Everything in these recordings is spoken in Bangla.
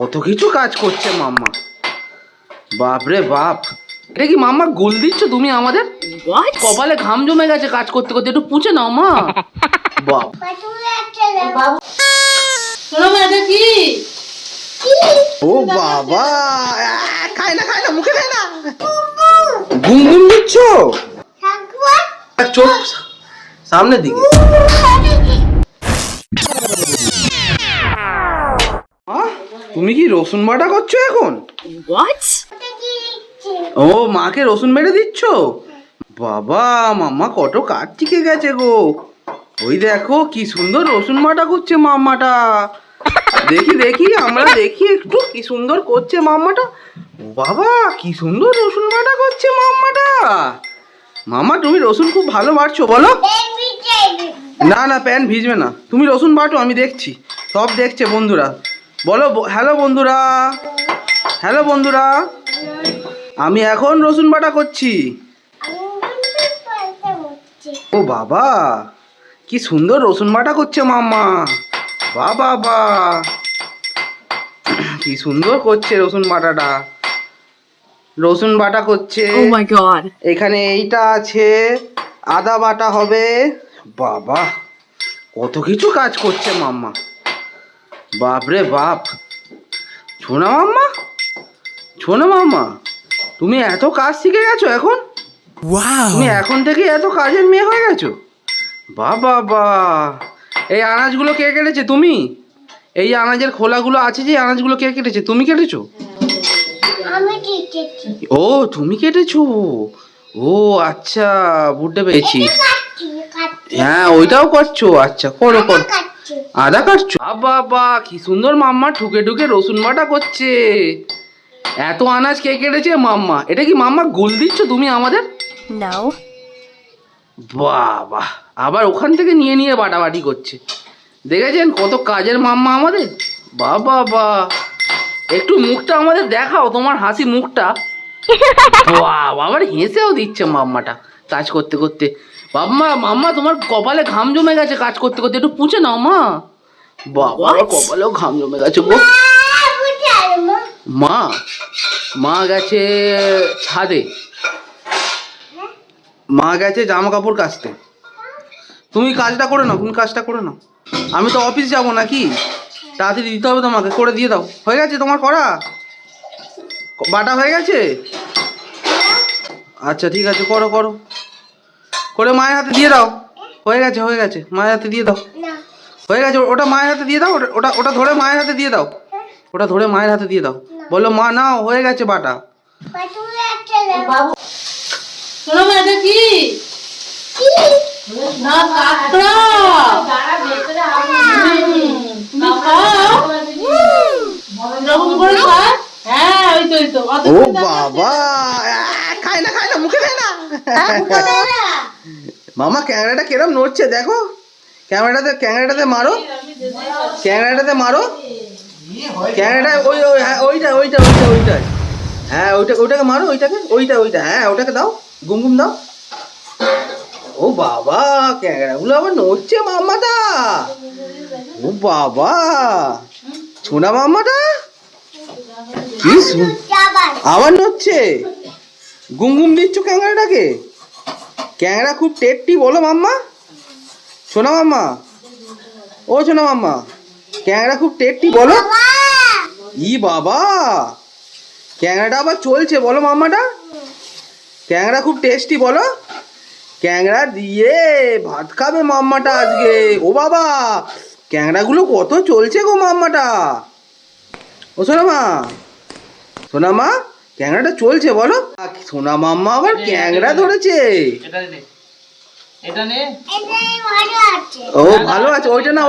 কত কিছু কাজ করছে মাম্মা। বাপ রে বাপ, এটা কি মাম্মা গোল দিচ্ছ তুমি আমাদের? কপালে ঘাম জমে গেছে কাজ করতে করতে, একটু পুছে নাও মা। বাপ কি ও বাবা, খাই না মুখে খাই না, ঘুম ঘুম দিচ্ছ চোখ সামনের দিকে। তুমি কি রসুন বাটা করছো এখন? ও মাকে রসুন বেটে দিচ্ছ? বাবা মাম্মা কত কাজ শিখে গেছে গো। ওই দেখো কি সুন্দর রসুন বাটা করছে মাম্মাটা। দেখি আমরা দেখি একটু কি সুন্দর করছে মাম্মাটা। বাবা কি সুন্দর রসুন বাটা করছে মাম্মাটা। মাম্মা তুমি রসুন খুব ভালো বাটছো বলো। না প্যান্ট ভিজবে না, তুমি রসুন বাটো, আমি দেখছি, সব দেখছে বন্ধুরা। বলো হ্যালো বন্ধুরা, আমি এখন রসুন বাটা করছি। ও বাবা কি সুন্দর রসুন বাটা করছে মাম্মা। বাবা কি সুন্দর করছে রসুন বাটাটা। রসুন বাটা করছে। Oh my god. এখানে এইটা আছে, আদা বাটা হবে। বাবা কত কিছু কাজ করছে মাম্মা। বাপ রে বাপ, শোনা মাম্মা তুমি এত কাজ শিখে গেছো এখন? তুমি এখন থেকে এত কাজের মেয়ে হয়ে গেছো? বাবা এই আনাজগুলো কে কেটেছে? তুমি? এই আনাজের খোলাগুলো আছে যে আনাজগুলো কে কেটেছে? তুমি কেটেছো? ও তুমি কেটেছো? ও আচ্ছা বুঝতে পেরেছি। হ্যাঁ ওইটাও করছো, আচ্ছা করো। আদা কাটছো? বাবা কি সুন্দর মাম্মা ঠুকে রসুন বাটা করছে। এত আনাজ কে কেটেছে? মাম্মা। এটা কি মাম্মা গোল দিচ্ছ তুমি আমাদের? No. বাবা আবার ওখান থেকে নিয়ে বাটাবাটি করছে। দেখেছেন কত কাজের মাম্মা আমাদের। বাবা একটু মুখটা আমাদের দেখাও, তোমার হাসি মুখটা। বাবা আবার হেসেও দিচ্ছে মাম্মাটা কাজ করতে করতে। মাম্মা তোমার কপালে ঘাম জমে গেছে কাজ করতে করতে, একটু পুছে নাও মা। বাবা আমার কপালেও ঘাম জমে গেছে গো। মা গেছে ছাদে, মা গেছে জামা কাপড় কাচতে। তুমি কাজটা করে নাও, আমি তো অফিস যাব নাকি, তাড়াতাড়ি দিতে হবে তোমাকে, করে দিয়ে দাও। হয়ে গেছে তোমার করা বাটা হয়ে গেছে? আচ্ছা ঠিক আছে, করো করে মায়ের হাতে দিয়ে দাও। হয়ে গেছে মায়ের হাতে দিয়ে দাও। হয়ে গেছে, ওটা মায়ের হাতে দিয়ে দাও। ওটা ধরে মায়ের হাতে দিয়ে দাও। বললো মা নাও, হয়ে গেছে বাটা। শোনো মা, এটা কি? না কাঁকড়া। তুমি খাও? এরকম করে খাও? হ্যাঁ ওই তো। ও বাবা, খাই না মুখে খাই না। মামা ক্যামেরাটা কিরম নড়ছে দেখো, ক্যামেরাটাতে মারো। ক্যামেরাটা ওইটা হ্যাঁ ওইটাকে মারো, ওইটা হ্যাঁ ওটাকে দাও, গুম দাও। ও বাবা ক্যামেরাগুলো আবার নড়ছে মাম্মাটা। ও বাবা শোনা মাম্মাটা কি আবার নড়ছে, গুম দিচ্ছ ক্যামেরাটাকে। ক্যামেরা খুব টেটটি বলো মাম্মা। শোনা মাম্মা, ও শোনা মাম্মা, ক্যামেরা খুব টেটটি বলো। ই বাবা ক্যামেরাটা আবার চলছে বলো মাম্মাটা। ক্যামেরা খুব টেস্টি বলো। ক্যাংড়া দিয়ে ভাত খাবে মাম্মাটা আজকে। ও বাবা ক্যাংড়াগুলো কত চলছে গো মাম্মাটা। ও সোনা মা ক্যাংড়াটা চলছে বলো। সোনা মাম্মা আবার ক্যাংড়া ধরেছে। ও ভালো আছে, ওইটা না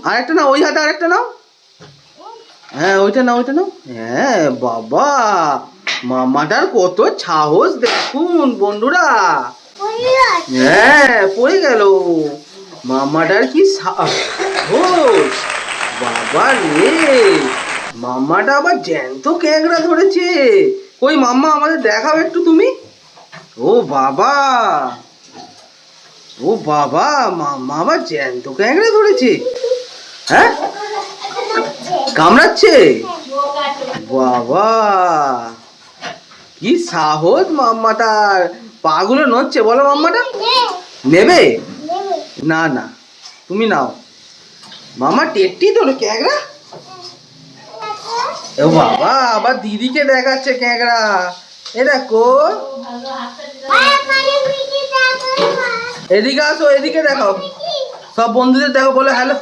আরেকটা না, ওই হাতে আরেকটা নাও। হ্যাঁ ওইটা নাও। হ্যাঁ বাবা মাম্মাটার কত সাহস দেখুন বন্ধুরা। হ্যাঁ পড়ে গেল, মাম্মাটার কি সাহস। বাবা রে, মাম্মাটা আবার জ্যান্ত ক্যাংড়া ধরেছে। ওই মাম্মা আমাদের দেখাও একটু তুমি। ও বাবা মাম্মা আবার জ্যান্ত ক্যাংড়া ধরেছে। হ্যাঁ কামড়াচ্ছে? বাবা কি সাহস মাম্মাটার, পাগুলো নড়ছে। বলো মাম্মাটা নেবে? না না তুমি নাও। মামা টেট্টি তোর ক্যাংরা। ও বাবা আবার দিদিকে দেখাচ্ছে ক্যাংরা। এ দেখো, এদিকে আসো, এদিকে দেখাও, সব বন্ধুদের দেখো, বলো হ্যালো।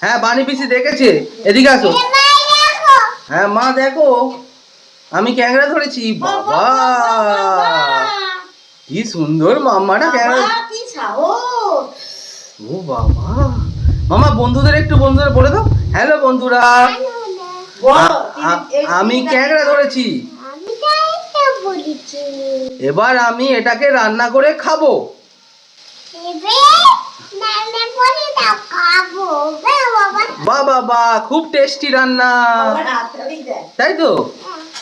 হ্যাঁ বানি পিসি দেখেছে, এদিকে আসো। হ্যাঁ মা দেখো আমি ক্যাংরা ধরেছি। বাবা কি সুন্দর মাম্মাটা ক্যাংরা। ও বাবা, মামা বন্ধুদের একটু বন্ধুদের বলে দাও হ্যালো বন্ধুরা, আমি ক্যাংরা ধরেছি, এবার আমি এটাকে রান্না করে খাবো। বাহ বাবা খুব টেস্টি রান্না, তাই তো?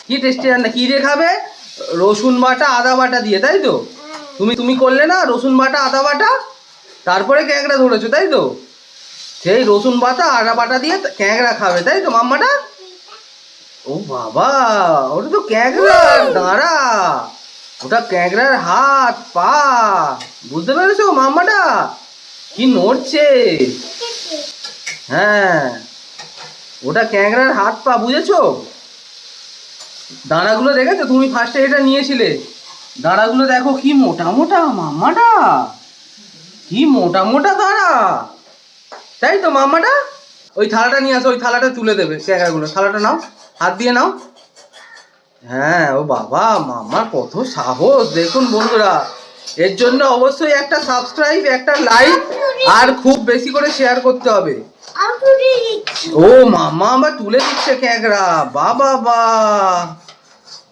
কি টেস্টি রান্না, কি দিয়ে খাবে? রসুন বাটা আদা বাটা দিয়ে, তাই তো? তুমি করলে না রসুন বাটা আদা বাটা, তারপরে ক্যাংরা ধরেছো, তাই তো? সেই রসুন বাটা আদা বাটা দিয়ে ক্যাংরা খাবে, তাই তো মাম্মাটা? ও বাবা ওটা তো ক্যাংরার দাঁড়া, ওটা ক্যাংরার হাত পা, বুঝতে পেরেছো মাম্মাটা? কি নড়ছে। হ্যাঁ ওটা ক্যাংরার হাত পা, বুঝেছো? দাঁড়াগুলো দেখেছো? তুমি ফার্স্টে এটা নিয়েছিলে, দাঁড়াগুলো দেখো কি মোটা মোটা মাম্মাটা, কি মোটা মোটা দাঁড়া, তাই তো মাম্মাটা? ওই থালাটা নিয়ে আসো, ওই থালাটা তুলে দেবে ক্যাংরাগুলো। থালাটা নাও, হাত দিয়ে নাও। হ্যাঁ ও বাবা মাম্মার কত সাহস দেখুন বন্ধুরা। এর জন্য অবশ্যই একটা সাবস্ক্রাইব, একটা লাইক আর খুব বেশি করে শেয়ার করতে হবে। ও মাম্মা আবার তুলে দিচ্ছে ক্যাংরা। বাবা বা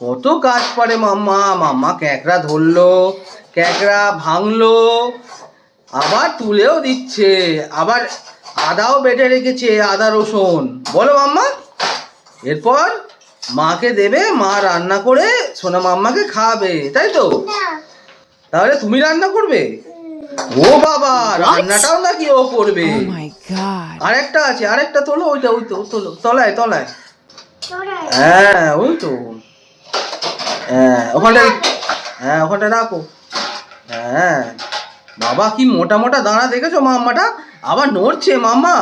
কত কাজ পারে মাম্মা। মাম্মা ক্যাংরা ধরলো, ক্যাংরা ভাঙলো, আবার তুলেও দিচ্ছে, আবার আদাও বেটে রেখেছে, আদা রসুন। বলো মাম্মা, এরপর মাকে দেবে, মা রান্না করে সোনা মাম্মাকে খাবে, তাই তো? তাহলে তুমি রান্না করবে? ও বাবা রান্নাটাও নাকি ও করবে? আরেকটা আছে, আরেকটা তোলো, ওইটা ওই তো তোলো, তলায় তলায়। হ্যাঁ ওই তো, হ্যাঁ ওখানটা, হ্যাঁ ওখানটা রাখো। হ্যাঁ বাবা কি মোটা মোটা দানা দেখেছো মাম্মাটা? আবার নড়ছে মাম্মা,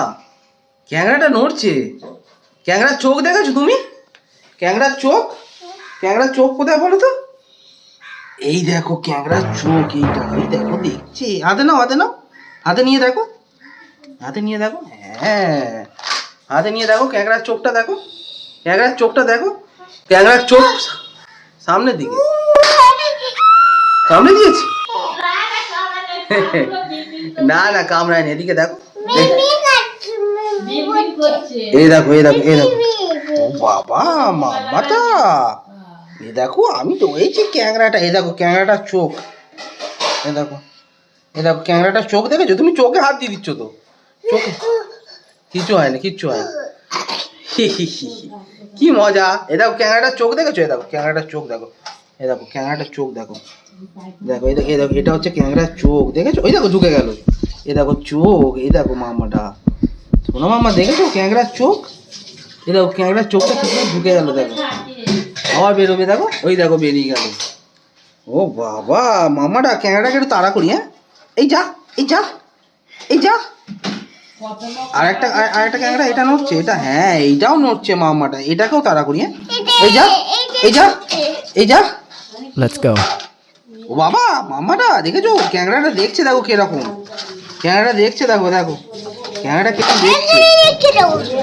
ক্যাংরাটা নড়ছে। ক্যাংরার চোখ দেখেছো তুমি? ক্যাংরার চোখ, ক্যাংরার চোখ কোথায় বলো তো? এই দেখো ক্যাংরার চোখ, এইটা এই দেখো দেখছে। হাতে নাও, হাতে নাও, হাতে নিয়ে দেখো, হাতে নিয়ে দেখো। হ্যাঁ হাতে নিয়ে দেখো ক্যাংরার চোখটা দেখো, ক্যাংরার চোখটা দেখো। ক্যাংরার চোখ সামনের দিকে, সামনে দিয়েছি। না না কামড়ায়নি, এদিকে দেখো, এই দেখো এই দেখো এই দেখো। ও বাবা মাম্মাটা, এই দেখো আমি ধরেছি ক্যাংরাটা। এই দেখো ক্যাংরাটার চোখ, এই দেখো, এই দেখো ক্যাংরাটার চোখ দেখেছো? তুমি চোখে হাত দিয়ে দিচ্ছ তো, চোখে কিচ্ছু হয় না, কিচ্ছু হয় না। কি মজা। এই দেখো ক্যাংরাটার চোখ দেখেছো? এই দেখো ক্যাংরাটার চোখ দেখো, এই দেখো ক্যাংরাটার চোখ দেখো, দেখো এই দেখো, এই দেখো এটা হচ্ছে ক্যাংরার চোখ দেখেছো? ওই দেখো ঢুকে গেল, এই দেখো চোখ, এই দেখো মাম্মাটা, শোনো মাম্মা দেখেছো ক্যাংরার চোখ? এই দেখো ক্যাংরার চোখটা ঠিক ঢুকে গেল, দেখো আবার বেরোবে, দেখো ওই দেখো বেরিয়ে গেল। ও বাবা মাম্মাটা ক্যাংরাটাকে একটু তাড়া করি। হ্যাঁ এই যা, এই যা, এই যা। আরেকটা আরেকটা ক্যাংরা, এটা নড়ছে, এটা হ্যাঁ এইটাও নড়ছে মাম্মাটা, এটাকেও তাড়া করি। হ্যাঁ এই যা, এই যা, এই যা। Let's go. ও বাবা মাম্মাটা দেখেছো ক্যাংরাটা দেখছে, দেখো কিরকম ক্যাংরাটা দেখছে, দেখো দেখো ক্যাংরাটা কেমন দেখছে।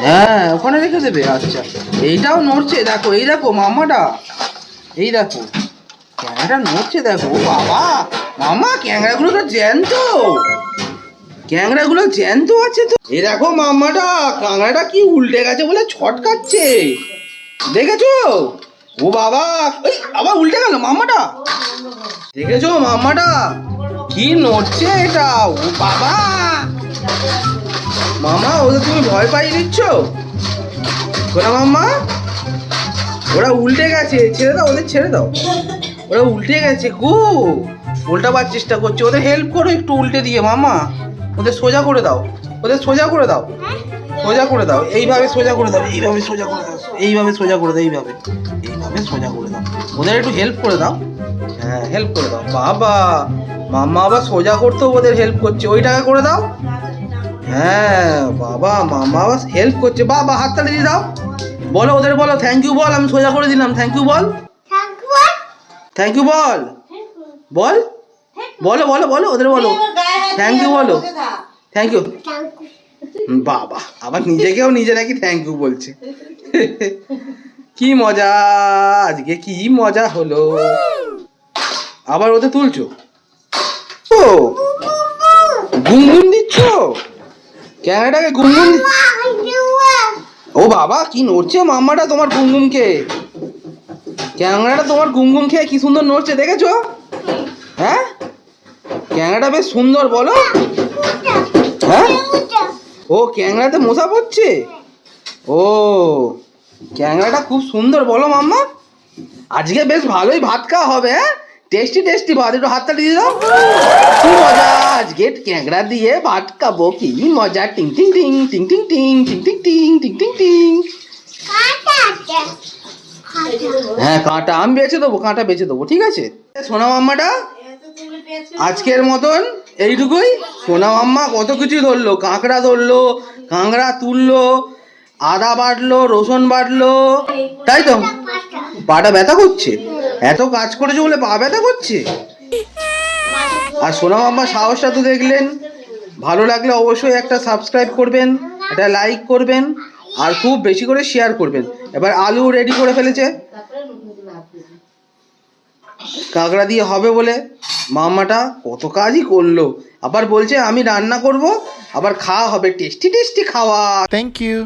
হ্যাঁ ওখানে রেখে দেবে। আচ্ছা এইটাও নড়ছে, দেখো এই দেখো মাম্মাটা, এই দেখো ক্যাংরাটা নড়ছে, দেখো। ও বাবা মাম্মা ক্যাংরাগুলো তো জ্যান্ত, ক্যাংরাগুলো জ্যান্ত আছে তো। এই দেখো মাম্মাটা কাঁকড়াটা কি উল্টে গেছে বলে ছটকাচ্ছে, দেখেছো? ও বাবা এই আবার উল্টে গেল মাম্মাটা, দেখেছো মাম্মাটা কি নড়ছে এটা। ও বাবা মামা ওদের তুমি ভয় পাইয়ে দিচ্ছ ওরা মাম্মা, ওরা উল্টে গেছে, ছেড়ে দাও ওদের, ছেড়ে দাও, ওরা উল্টে গেছে। খুব উল্টাবার চেষ্টা করছে, ওদের হেল্প করো একটু উল্টে দিয়ে মামা, ওদের সোজা করে দাও, ওদের সোজা করে দাও। সোজা করে দাও, এইভাবে সোজা করে দাও, এইভাবে সোজা করে দাও, এইভাবে সোজা করে দাও, এইভাবে এইভাবে সোজা করে দাও। ওদের একটু হেল্প করে দাও, হ্যাঁ হেল্প করে দাও। বাবা মাম্মা আবার সোজা করতেও ওদের হেল্প করছে, ওইটাকে করে দাও। হ্যাঁ বাবা মাম্মা আবার হেল্প করছে, বাবা হাততালি দিয়ে দাও। বলো ওদের, বলো থ্যাংক ইউ বল, আমি সোজা করে দিলাম, থ্যাংক ইউ বল, থ্যাংক ইউ বল, বল বলো বলো বলো ওদের বলো থ্যাংক ইউ বলো, থ্যাংক ইউ। বাবা আবার নিজেকেও নিজে নাকি থ্যাংক ইউ বলছে। কি মজা, আজকে কি মজা হলো। আবার ওতে তুলছো, ও ঘুম ঘুম দিচ্ছ, ক্যামেরাটাকে ঘুম ঘুম। ও বাবা কি নড়ছে মাম্মাটা তোমার ঘুম ঘুম খেয়ে, ক্যামেরাটা তোমার ঘুম ঘুম খেয়ে কি সুন্দর নড়ছে দেখেছো? হ্যাঁ ক্যামেরাটা বেশ সুন্দর, বলো। হ্যাঁ ও ক্যাংড়াতে মশা পড়ছে, ও ক্যাংড়াটা খুব সুন্দর, বলো মাম্মা। আজকে বেশ ভালোই ভাত খাওয়া হবে, হ্যাঁ টেস্টি টেস্টি ভাত, একটু হাতটা দিয়ে দাও। কি মজা, আজকে ক্যাংড়া দিয়ে ভাত খাবো, কি মজা। টিং টিং টিং টিং টিং টিং টিং টিং টিং টিং টিং টিং। হ্যাঁ কাঁটা আমি বেছে দেবো, কাঁটা বেছে দেবো, ঠিক আছে। সোনা মাম্মাটা আজকের মতন এইটুকুই। সোনা মাম্মা কত কিছু ধরলো, কাঁকড়া ধরলো, কাঁকড়া তুললো, আদা বাটলো, রসুন বাটলো, তাই তো। পাটা ব্যথা করছে, এত কাজ করেছে বলে পা ব্যথা করছে। আর সোনা মাম্মার সাহসটা তো দেখলেন। ভালো লাগলে অবশ্যই একটা সাবস্ক্রাইব করবেন, একটা লাইক করবেন, আর খুব বেশি করে শেয়ার করবেন। এবার আলু রেডি করে ফেলেছে, কাঁকড়া দিয়ে হবে বলে মাম্মাটা কত কাজই করলো। আবার বলছে আমি রান্না করব, আবার খাওয়া হবে, টেস্টি টেস্টি খাওয়া। Thank you.